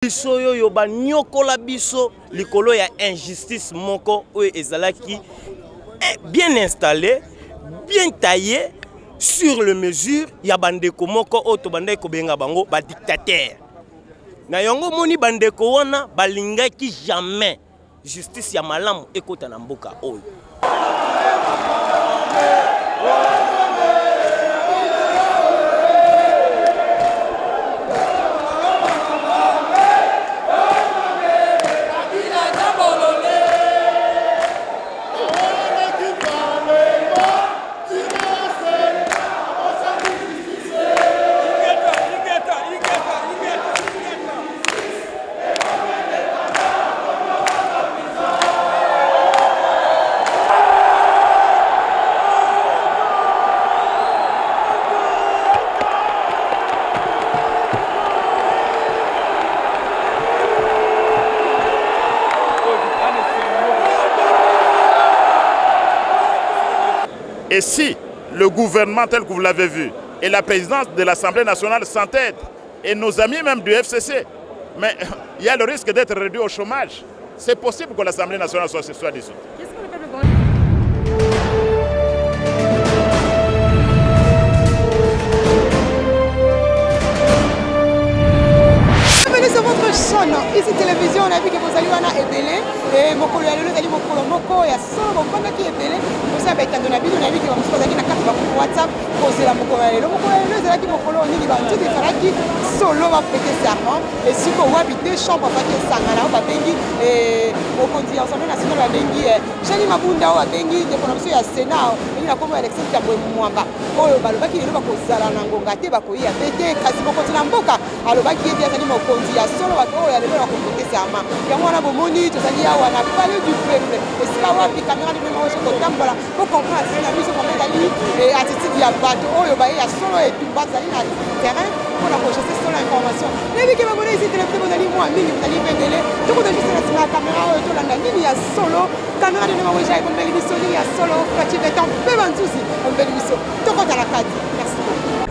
biso yo ba nyokola biso likolo ya injustice moko oyo ezalaki bien installé, bien taillé sur le mesure ya bandeko moko oyo tobandai kobenga bango ba dictateur. Na yango moni bandeko wana balingaki jamais justice ya malamu ekota na mboka oyo. Et si le gouvernement tel que vous l'avez vu et la présidence de l'Assemblée nationale s'entêtent, et nos amis même du FCC, mais il y a le risque d'être réduit au chômage. C'est possible que l'Assemblée nationale soit dissoute. Bienvenue sur votre chaîne, ici télévision, on a vu que vous allez à Ebele, et Mokolo ya lelo zali Mokolo moko ya solo banda ki Ebele, vous savez que on a vu que vous allez na carte ba WhatsApp poser la Mokolo ya lelo zali Mokolo ni ba tout faraki solo va prêter serment et si ko wabi deux chambres va que sangana ba bengi et au konti ensemble national ba bengi Jani Mabunda wa bengi de promotion ya Sénat ni na komo élection ya Mwamba oyo balobaki lelo ba kozala na ngonga te ba koya pete kasi boko tina mboka alobaki ete azali mokonzi ya solo bato oyo ya lelo na koprêter serment yango wana bomoni tozali awa na palais du peuple esika wapi caméra de mémoire ko tambola ko comprendre na biso ko ezali attitude ya bato oyo ba ya solo et tumba zali na terrain pour la rechercher sur l'information mais que babona ici télévision bozali moi mingi bozali pendele tout ko juste na caméra oyo to landa nini ya solo caméra de mémoire ja ko mbeli biso ni ya solo fati de temps peu banzusi on mbeli biso to ko tala kati merci beaucoup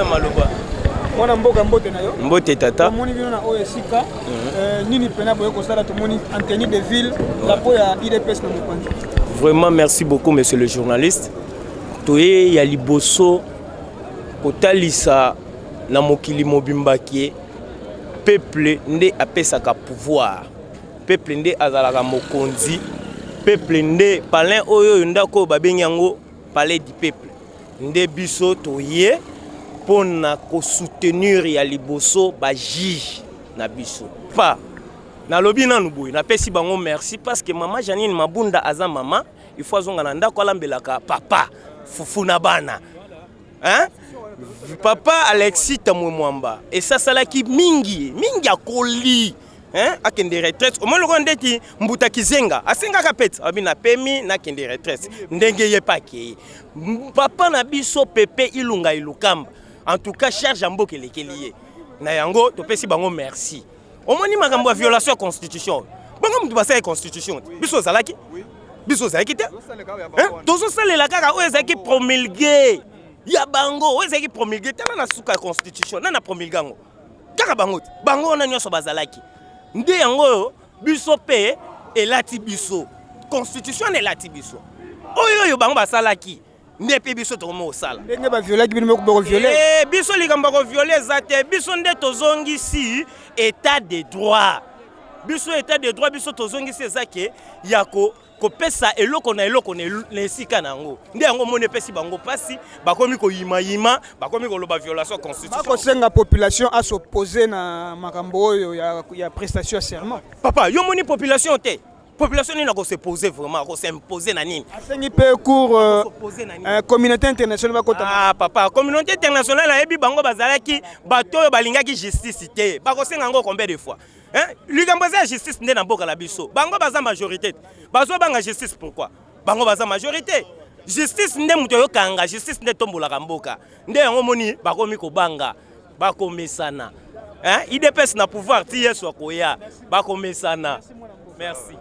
maloba mwana mboka mbote na yo mbote tata moni bino na oyo esika nini pena boye kosala tomoni antenne de ville la po ya IDPS na mopanzi. Vraiment merci beaucoup monsieur le journaliste toye ya liboso kotalisa na mokili mobimbaki peuple nde apesaka pouvoir peuple nde azalaka mokonzi peuple nde palin oyo ndako babengi yango palais du peuple nde biso toye pona ko soutenir ya liboso ba juge na biso pa na lobi nanu boy na pesi bango merci parce que maman Janine Mabunda aza maman il faut azonga na ndako alambelaka papa fufu na bana hein papa Alexis Tamwemwamba et ça salaki mingi akoli hein akende retraite au moins le ndeti mbuta kizenga asenga kapet abina pemi na kende retraite ndenge ye pake papa na biso pepe ilunga ilukamba. En tout cas, charge en boucle les kéliés. Na yango, to pesi bango merci. Au moins ni makambo violation constitution. Bango mtu basa constitution. Biso zalaki? Biso zalaki te? Hein? Tozo sale la kaka o ezaki promulguer. Ya bango o ezaki promulguer tala na suka constitution. Na promulgango. Kaka bango. Bango na nyoso bazalaki. Nde yango biso pe elati biso. Constitution elati biso. Oyo bango basalaki. Ndepe biso tomo osala ndenge ba violer bino ko violer biso likamba ko violer zate biso nde tozongi si état de droit biso état de droit biso tozongi si ezake yako kopesa eloko na esika nango nde yango mone pesi bango pasi bakomi ko yima bakomi ko loba violation constitution bako senga population à s'opposer na makambo oyo ya prestation serment papa yo moni population te population n'a pas se poser vraiment, pas s'imposer na nini. Asengi pe cours communauté internationale ba ah papa, communauté internationale a ebi bango bazalaki bato balingaki justice te. Ba ko senga ngo combien de fois. Hein? Ligambaza justice ndé na mboka la biso. Bango baza majorité. Bazo banga justice pourquoi? Bango baza majorité. Justice ndé muto yo kanga, justice ndé tombola mboka. Ndé yango moni bakomi ko banga, bakomesana. Hein? IDPS na pouvoir ti yeso akoya, bakomesana. Merci.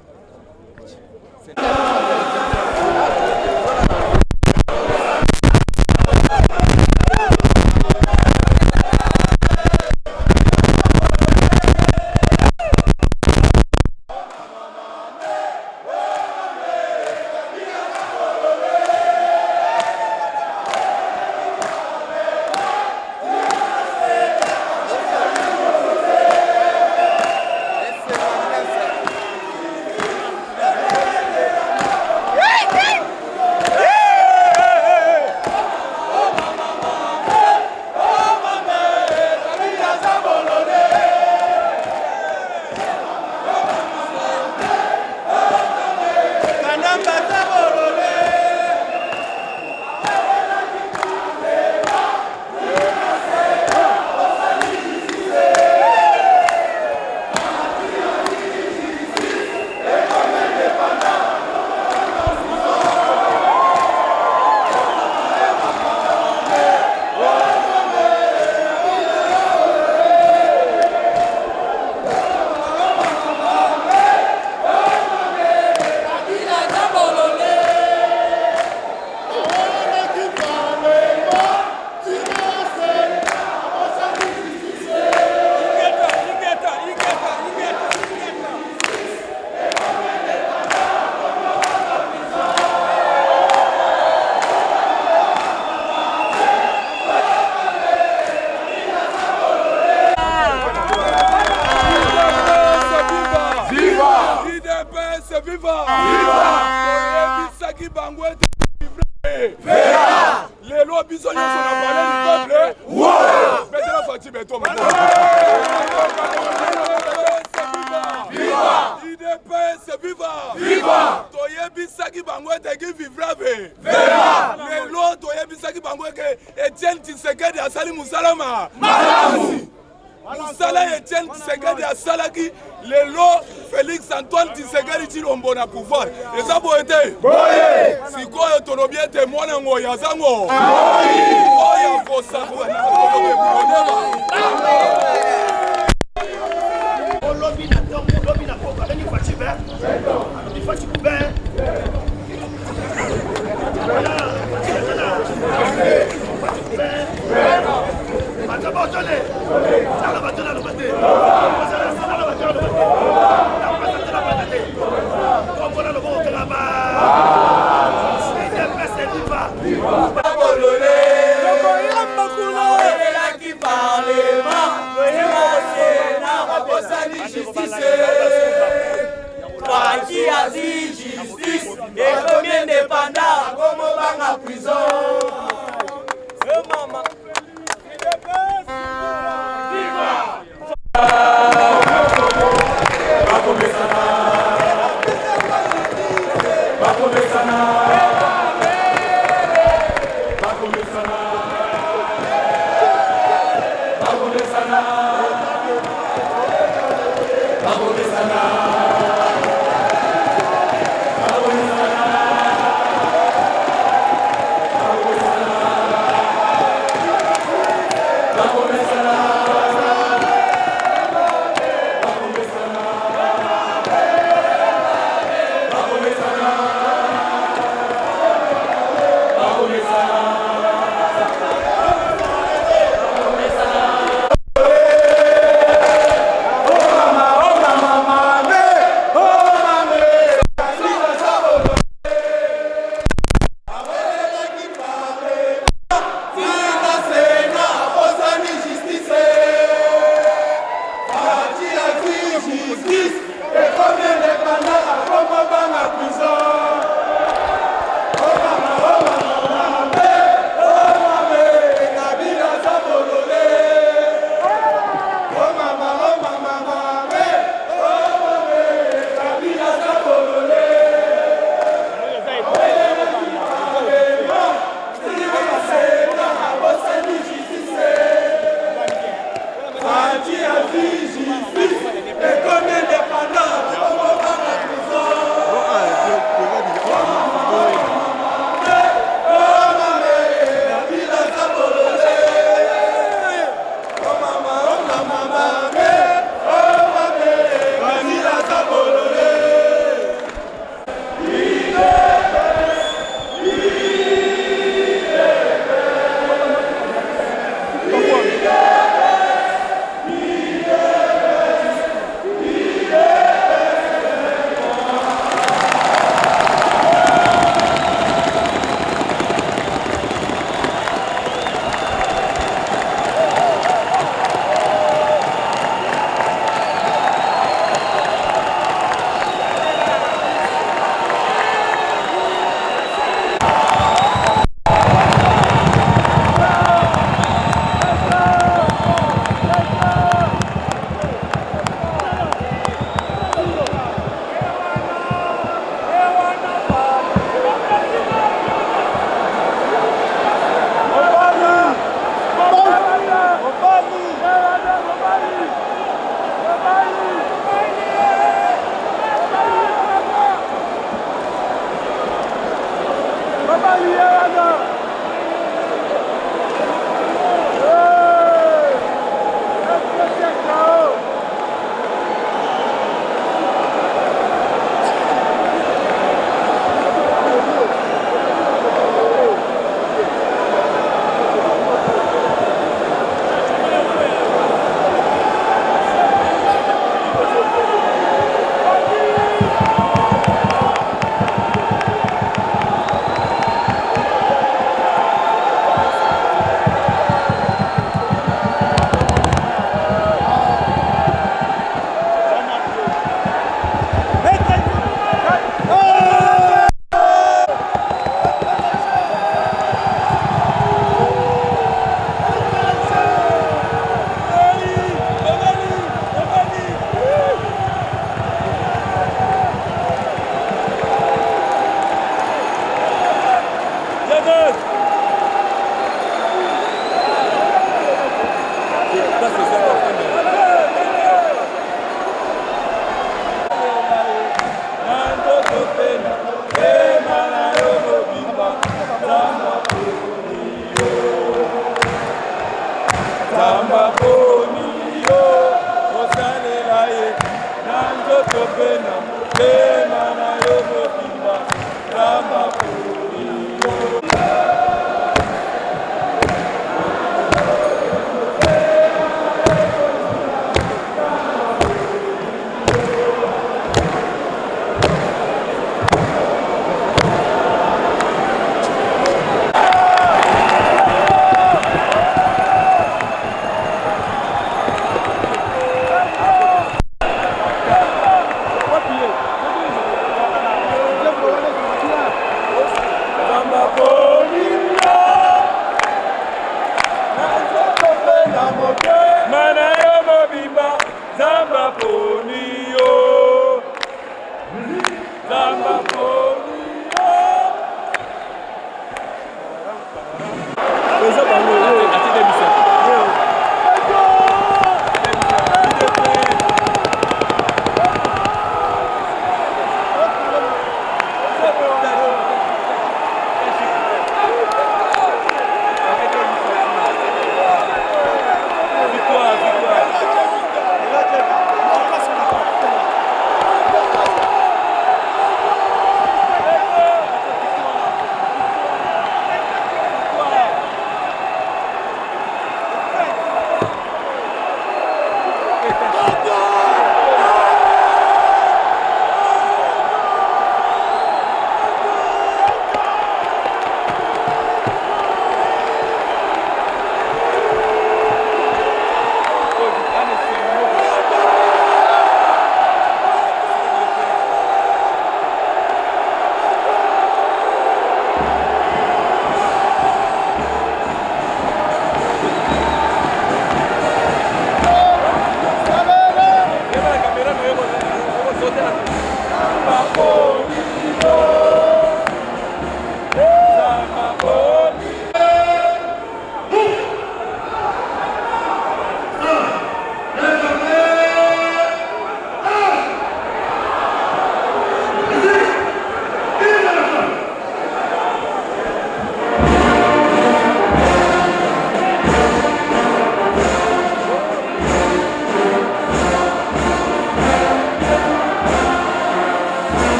béton maintenant. IDPS viva! Viva! Toyebisaki bango teki vivrave. Vera! Lelo toyebisaki bango ke Etienne Tshisekedi asali musalama. Malamu! Musala Etienne Tshisekedi asalaki lelo Félix Antoine Tshisekedi Tshilombo na pouvoir. Eza boete. Boye! Sikoyo tolobi ete mwana ngoya zango. Oya kosako na kodeba. Lobby na tombe, lobby na poka, beni fachi be. Di fachi be. Mata botole. Sala batona lo bate. Sala batona lo bate. La pata la bate. Kombola lo boka la ba. C'est viva. Viva. Bololé. Loko yamba kulo. La qui parle ma. Qui a dit justice et combien de pandas comme on va en prison. Maman.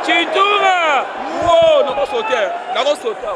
Chitunga! Wow, n'a pas sauté. N'a pas sauté.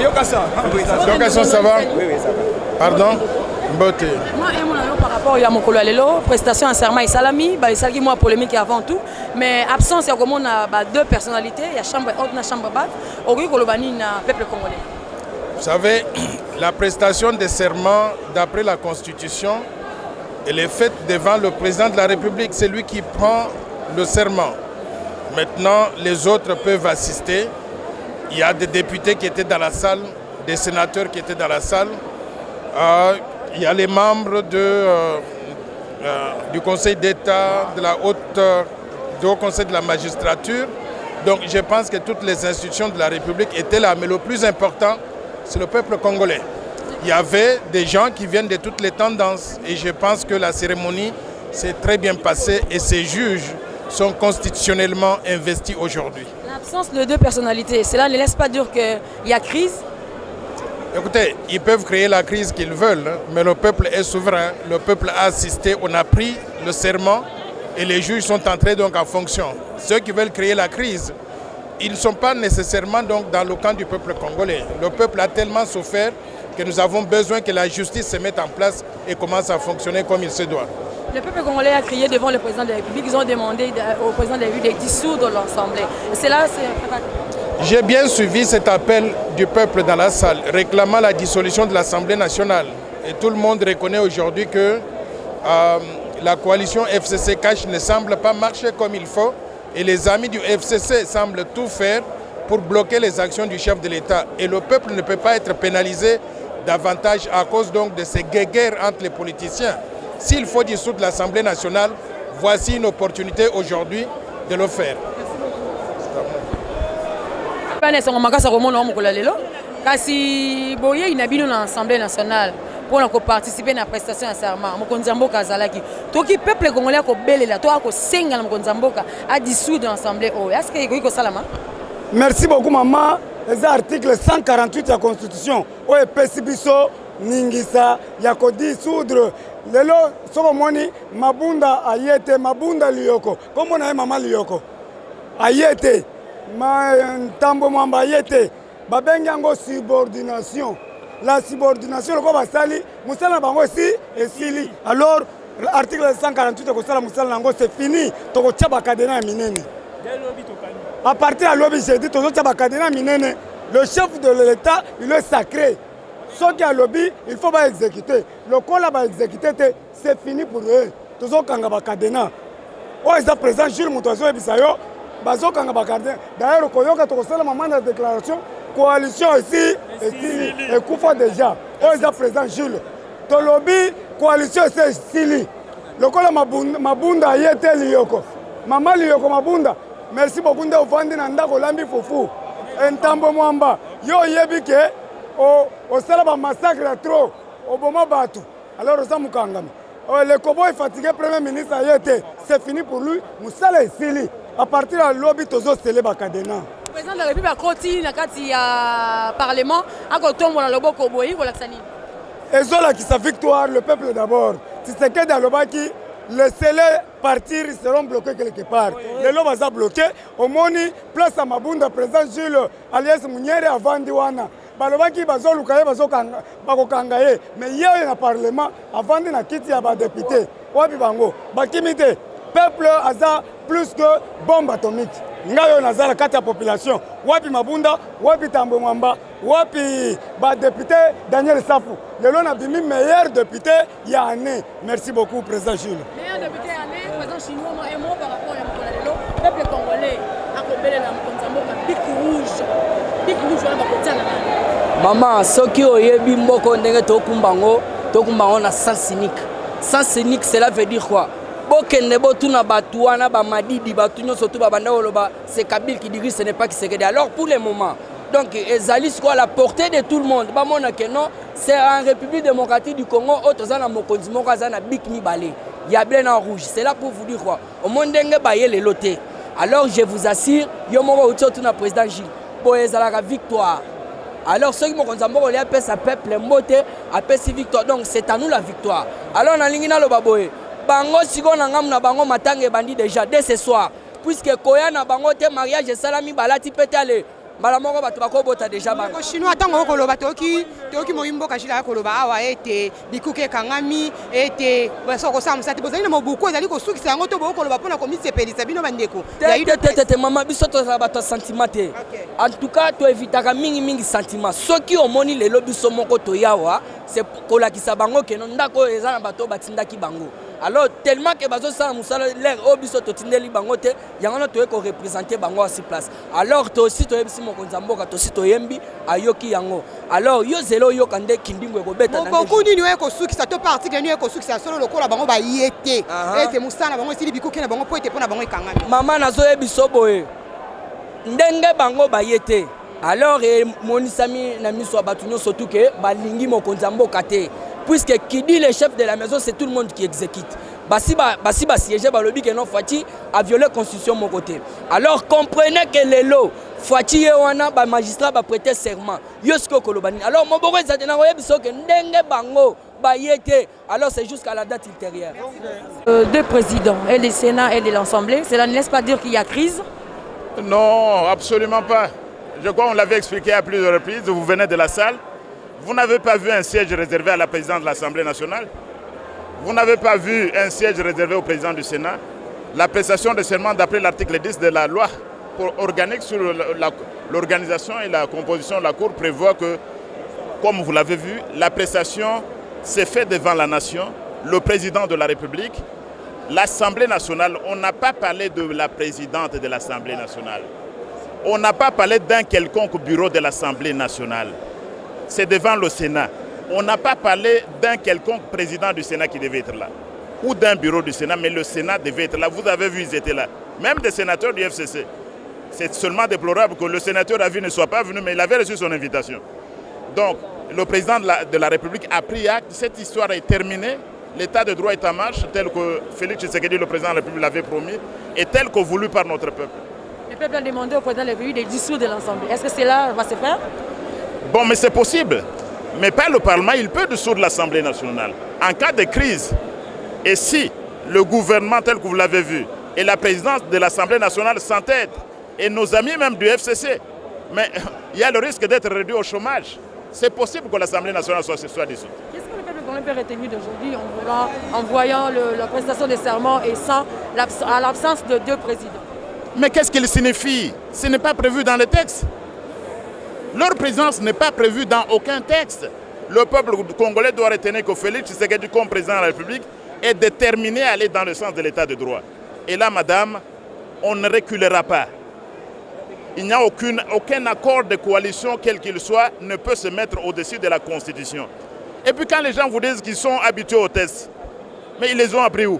Location, ça va? Oui, ça va. Pardon? Beauté. Moi, par rapport à mon Lelo, prestation en serment et salami, il y a moi polémique avant tout, mais absence, il y a deux personnalités, il y a chambre haute et chambre basse, au lieu de peuple congolais. Vous savez, la prestation des serments, d'après la Constitution, elle est faite devant le président de la République. C'est lui qui prend le serment. Maintenant, les autres peuvent assister. Il y a des députés qui étaient dans la salle, des sénateurs qui étaient dans la salle. Il y a les membres du Conseil d'État, du Haut Conseil de la magistrature. Donc je pense que toutes les institutions de la République étaient là. Mais le plus important, c'est le peuple congolais. Il y avait des gens qui viennent de toutes les tendances. Et je pense que la cérémonie s'est très bien passée et ces juges sont constitutionnellement investis aujourd'hui. L'absence de deux personnalités, cela ne laisse pas dire qu'il y a crise? Écoutez, ils peuvent créer la crise qu'ils veulent, mais le peuple est souverain. Le peuple a assisté, on a pris le serment et les juges sont entrés donc en fonction. Ceux qui veulent créer la crise, ils ne sont pas nécessairement donc dans le camp du peuple congolais. Le peuple a tellement souffert que nous avons besoin que la justice se mette en place et commence à fonctionner comme il se doit. Le peuple congolais a crié devant le président de la République, ils ont demandé au président de la République de dissoudre l'Assemblée. C'est là, J'ai bien suivi cet appel du peuple dans la salle, réclamant la dissolution de l'Assemblée nationale. Et tout le monde reconnaît aujourd'hui que la coalition FCC-CACH ne semble pas marcher comme il faut. Et les amis du FCC semblent tout faire pour bloquer les actions du chef de l'État. Et le peuple ne peut pas être pénalisé davantage à cause donc de ces guerres entre les politiciens. S'il faut dissoudre l'Assemblée nationale, voici une opportunité aujourd'hui de le faire. Kasi boye inabino na Assemblée nationale pour participer à la prestation de serment. Mokonzamboka azalaki. Toki peuple congolais ko belela, to ko senga na Mokonzamboka a dissoudre l'Assemblée. Est-ce que iko salama? Merci beaucoup maman. Les articles 148 de la Constitution o epesi biso ningisa ya ko dissoudre. Lelo soko moni mabunda ayete mabunda lioko. Comment na maman lioko? Ayete Ntambo mwamba ayete. Babengi yango subordination. La subordination, le basali, musala bango si et sili. Alors, l'article 148 de Kosala Musala Nango, c'est fini. Toko tchaba kadena minene. À partir de lobby, j'ai dit Toko tchaba kadena minene. Le chef de l'État, il est sacré. Ceux qui ont lobby, il faut pas exécuter. Le col va exécuter, c'est fini pour eux. Toko kanga kadena. Oh, ils sont présents, Jules Moutazo et Bissayo. Bazo kanga kadena. D'ailleurs, Koyoka Toko Sala maman de déclaration. Coalition ici, et Koufa déjà. On est présent, Jules. Ton lobby, coalition c'est Sili. Le col Mabunda yete lioko. Maman lioko Mabunda. Merci beaucoup de vous nanda kolambi fofu. Ntambo mwamba. Yo yebike au salaba massacre trop. Au boma batu. Alors ça mukangami. Le Kobo est fatigué, Premier ministre yete. C'est fini pour lui. Moussala et Sili. À partir de lobby tozo sele bakadena. Le président de la République a continué dans le Parlement, a continué dans le Boko Boyi, ou l'Aksani. Et Zola qui sa victoire, le peuple d'abord. Si c'est que dans le Baki, les scellés partir seront bloqués quelque part. Les lois vont bloquer. Au Moni, place à Mabunda, président Jules, alias Mouniere, avant Diwana. Balobaki, Bazo Lukaye, Bazo Kangaye. Mais il y a un Parlement, avant de quitter à député. Wabi Bango, Bakimite, peuple Aza plus que bombe atomique. Ngayo nazala kati ya population wapi Mabunda wapi Tambo Mwamba wapi ba député Daniel Safou lelo na bimi meilleur député ya année. Merci beaucoup président Jules. Meilleur député année président chinois et moi par rapport à lelo peuple congolais a kobele na Mokonzamboka big rouge wana bakotana na maman soki oyebi mboko ndenge tokumbango na sens cynique cela veut dire quoi? Bokende botuna batuana ba madidi batunyo surtout babanda oloba c'est Kabila qui dirige, ce n'est pas Tshisekedi. Alors pour le moment donc ezali quoi la portée de tout le monde ba mona que non c'est en République démocratique du Congo autres za na mokonzi moko za na bik mibale ya bleu en rouge. C'est là pour vous dire quoi au monde ndenge baye le loté. Alors je vous assure yo moko uti na président Gilles boyezala la victoire. Alors ceux qui m'ont dit que les peuple mbote appelle victoire, donc c'est à nous la victoire. Alors on a l'ingina le baboye bango siko na ngam na bango matanga bandi déjà dès ce soir puisque koya na bango te mariage salami balati petale mbala moko bato bakobota déjà bango chinois tango okoloba toki moyimbo kashila akoloba awa ete bikuke kangami ete basoko samsa te bozali na mobuku ezali kosukisa yango to bokoloba pona komisepelisa bino bandeko te mama biso tozala bato sentiment te en tout cas to évitaka mingi sentiment soki omoni lelo biso moko toyawa c'est kolakisa bango keno ndako eza na bato batindaki bango. Alors tellement que bazo sa musala l'air obiso to tindeli bango te yango to ko représenter bango à cette place. Alors to aussi to yebisi mokonza mboka to aussi to yembi ayoki yango. Alors yo zelo yo kande kindingwe ko beta na. Beaucoup ni ko sukisa to parti que ni ko sukisa solo lokola bango ba yete. Ete musana bango sili bikuke na bango po ete pona bango ikangami. Mama nazo yebiso boye. Ndenge bango ba yete. Alors monisami na miso batunyo surtout que balingi mokonza mboka te. Puisque qui dit le chef de la maison, c'est tout le monde qui exécute. Basi siégé ba lobby que non Fati a violé la constitution mon côté. Alors comprenez que les lots Fati et wana ba magistrat ba prêter serment. Yosko kolobani. Alors mon boko ezate na yebiso que ndenge bango ba yete. Alors c'est jusqu'à la date ultérieure. Deux présidents, et le Sénat et l'Assemblée, cela ne laisse pas dire qu'il y a crise? Non, absolument pas. Je crois qu'on l'avait expliqué à plusieurs reprises, vous venez de la salle. Vous n'avez pas vu un siège réservé à la présidente de l'Assemblée nationale. Vous n'avez pas vu un siège réservé au président du Sénat. La prestation de serment d'après l'article 10 de la loi organique sur l'organisation et la composition de la Cour prévoit que, comme vous l'avez vu, la prestation s'est faite devant la nation, le président de la République, l'Assemblée nationale. On n'a pas parlé de la présidente de l'Assemblée nationale. On n'a pas parlé d'un quelconque bureau de l'Assemblée nationale. C'est devant le Sénat. On n'a pas parlé d'un quelconque président du Sénat qui devait être là, ou d'un bureau du Sénat, mais le Sénat devait être là. Vous avez vu, ils étaient là. Même des sénateurs du FCC. C'est seulement déplorable que le sénateur Avi ne soit pas venu, mais il avait reçu son invitation. Donc, le président de la République a pris acte. Cette histoire est terminée. L'état de droit est en marche, tel que Félix Tshisekedi, le président de la République, l'avait promis, et tel que voulu par notre peuple. Le peuple a demandé au président de la République de dissoudre l'Assemblée. Est-ce que cela va se faire? Bon, mais c'est possible. Mais pas le Parlement, il peut dissoudre l'Assemblée nationale. En cas de crise, et si le gouvernement tel que vous l'avez vu, et la présidence de l'Assemblée nationale s'entêtent, et nos amis même du FCC, mais il y a le risque d'être réduit au chômage. C'est possible que l'Assemblée nationale soit dissoute. Qu'est-ce que le peuple congolais peut retenir d'aujourd'hui en voyant la prestation des serments et à l'absence de deux présidents? Mais qu'est-ce qu'il signifie? Ce n'est pas prévu dans le texte. Leur présence n'est pas prévue dans aucun texte. Le peuple congolais doit retenir que Félix Tshisekedi, comme président de la République, est déterminé à aller dans le sens de l'état de droit. Et là, madame, on ne reculera pas. Il n'y a aucun accord de coalition, quel qu'il soit, ne peut se mettre au-dessus de la Constitution. Et puis quand les gens vous disent qu'ils sont habitués aux tests, mais ils les ont appris où?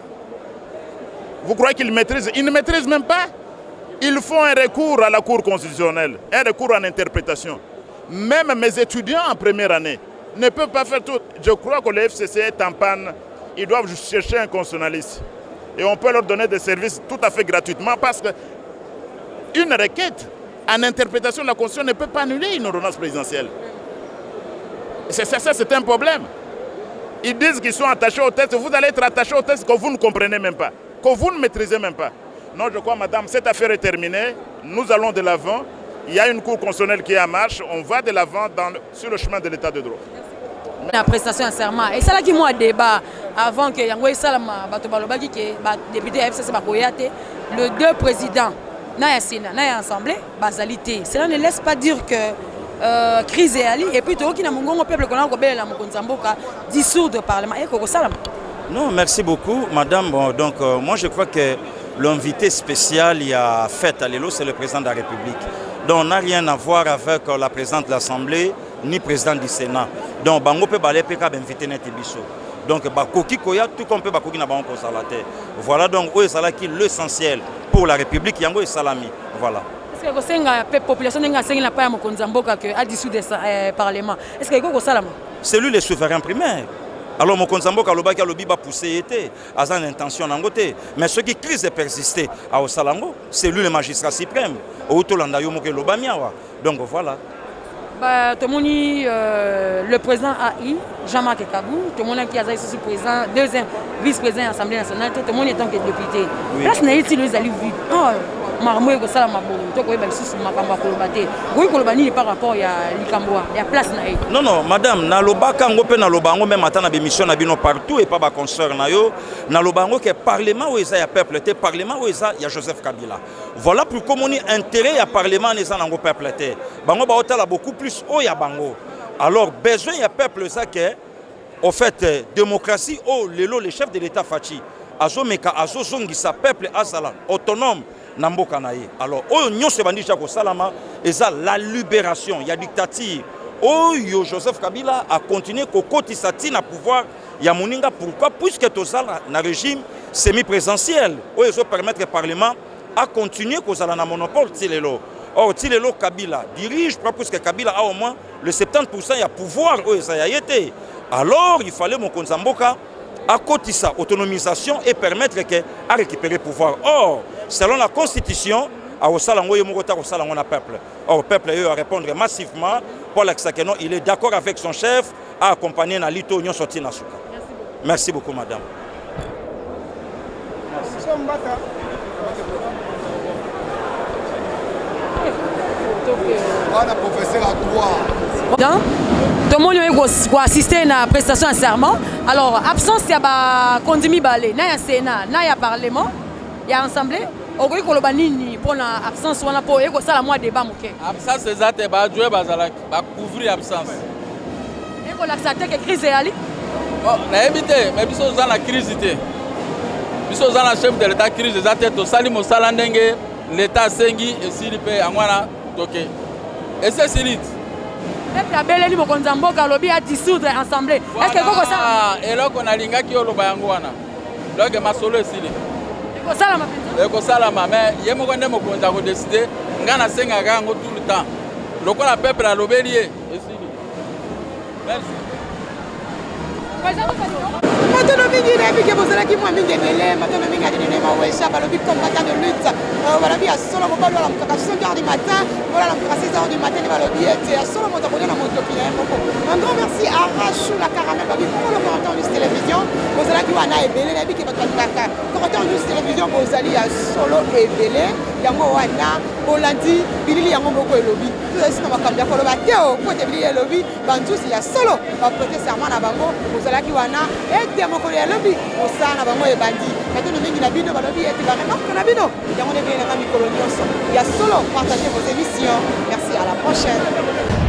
Vous croyez qu'ils maîtrisent? Ils ne maîtrisent même pas. Ils font un recours à la Cour constitutionnelle, un recours en interprétation. Même mes étudiants en première année ne peuvent pas faire tout. Je crois que le FCC est en panne. Ils doivent chercher un constitutionnaliste. Et on peut leur donner des services tout à fait gratuitement parce qu'une requête en interprétation de la Constitution ne peut pas annuler une ordonnance présidentielle. Ça, c'est un problème. Ils disent qu'ils sont attachés au texte. Vous allez être attachés au texte que vous ne comprenez même pas, que vous ne maîtrisez même pas. Non, je crois, madame, cette affaire est terminée. Nous allons de l'avant. Il y a une cour constitutionnelle qui est en marche. On va de l'avant sur le chemin de l'état de droit. La prestation en serment. Et ça là qui moi débat avant que Yangoy Salama Batobalobaki qui est député FCC Bakoyate, le deux présidents, na Sénat, na Assemblée, basalité. Cela ne laisse pas dire que crise est allée. Et puis tout qui n'a mon peuple qu'on a obéi la Mokonzamboka dissoudre le Parlement. Et Koko Salama. Non, merci beaucoup, madame. Bon, donc moi je crois que l'invité spécial il y a fait à l'élo, c'est le président de la République. Donc on n'a rien à voir avec la présidente de l'Assemblée ni président du Sénat. Donc bango peut balé PK invité net biso. Donc bakoki koya tout comme peut bakoki na bango salate. Voilà donc eux salaki l'essentiel pour la République yango et salami. Voilà. Est-ce que la population n'a pas Mokonzamboka que a dissous le Parlement? Est-ce que vous salama? C'est lui le souverain primaire. Alors Mokonzamboka alobaki alobi ba pousser été à une intention nangote. Mais ce qui crise de persister à Osalango, c'est lui le magistrat suprême. Otolanda yo moke lobamiawa. Donc voilà. Tout le monde, le président AI, Jean-Marc Kabou, tout le monde qui a été président, deuxième vice-président de l'Assemblée nationale, tout le monde est en tant que député. Là, ce n'est pas le vide. makambo ekosala maboye tokoyeba lisusu makambo akoloba te okoki koloba nini par rapport ya likambo ya place na ye. Non, madame, nalobaka ngo pe naloba ngo même ata na bémission na bino partout et pas ba concert na yo naloba ngo que parlement o eza ya peuple te parlement o eza ya Joseph Kabila. Voilà pour communier intérêt ya parlement neza nango peuple te. Bango ba otala beaucoup plus o ya bango. Alors besoin ya peuple ça que au fait démocratie o lelo le chef de l'état Fachi azomeka azozongisa peuple azala autonome na mboka na ye. Alors oyo nyonso bandisha ko salama eza la libération ya dictature. Oyo Joseph Kabila a continué kokotisa tina pouvoir ya moninga. Pourquoi? Puisque tozala na régime semi-présidentiel oyo zo permettre le parlement à continuer kozala na monopole tilelo. Or tilelo Kabila dirige puisque Kabila a au moins le 70% ya pouvoir oyo za ya yete. Alors il fallait mon Konzamboka à kotisa autonomisation et permettre que à récupérer pouvoir. Or selon la constitution à Osalango Yomogota Osalango na peuple. Or le peuple a répondre massivement pour l'examen. Il est d'accord avec son chef à accompagner Nalito Nyon Soti Nasuka. Merci beaucoup madame. Voilà professeur à toi. Tout le monde a assisté à la prestation de serment. Alors, absence, il y a Kondimi Balé, il y a Sénat, il y a Parlement, il y a Assemblée. Au Gouy Kolobanini, pour l'absence, on a pour ça la mois débat. Absence, c'est ça, c'est pas jouer, va couvrir l'absence. Et qu'on accepte que crise est allée. On a évité, mais ils sont dans la crise. Ils sont dans la chef de l'État crise, ils ont été Salim Salandenge, l'État Sengi et Silipe, Angwana, Toké. Et c'est Silit. La belle équipe Konzamboka lobby a dissoudre l'Assemblée. Est-ce que vous ça? Et là qu'on a l'inga qui est au Bayangwana. Là que ma solo est Sili. Et que ça la mais il y a mon condamné mon contact décidé. Ngana senga gango tout le temps. Le qu'on a peuple à l'obélier. Merci. Maintenant, mingi na biki bozala ki mwa mingi belé, maintenant mingi adi ne ma wesha balobi combattant de lutte. Balobi a solo mo balo la mkaka 5h du matin, voilà la mkaka 6h du matin balobi ete a solo mo tabona na moto ki na moko. Un grand merci à Rachou la caramel balobi pour le commentaire de télévision. Bozala ki wana ebelé na biki bataka. Commentaire de télévision bozali a solo ebelé. Yango wana Bolandi bilili yango moko elobi. Tout na makambia ko loba teo ko te bilili elobi bantusi ya solo ba prêter serment na bango bozala ki wana ete moko ya lobi osana bango ebandi. Maintenant mingi na bino balobi ete ba remarque na bino. Yango ne bien na mikolo nyonso. Ya solo partagez vos émissions. Merci à la prochaine.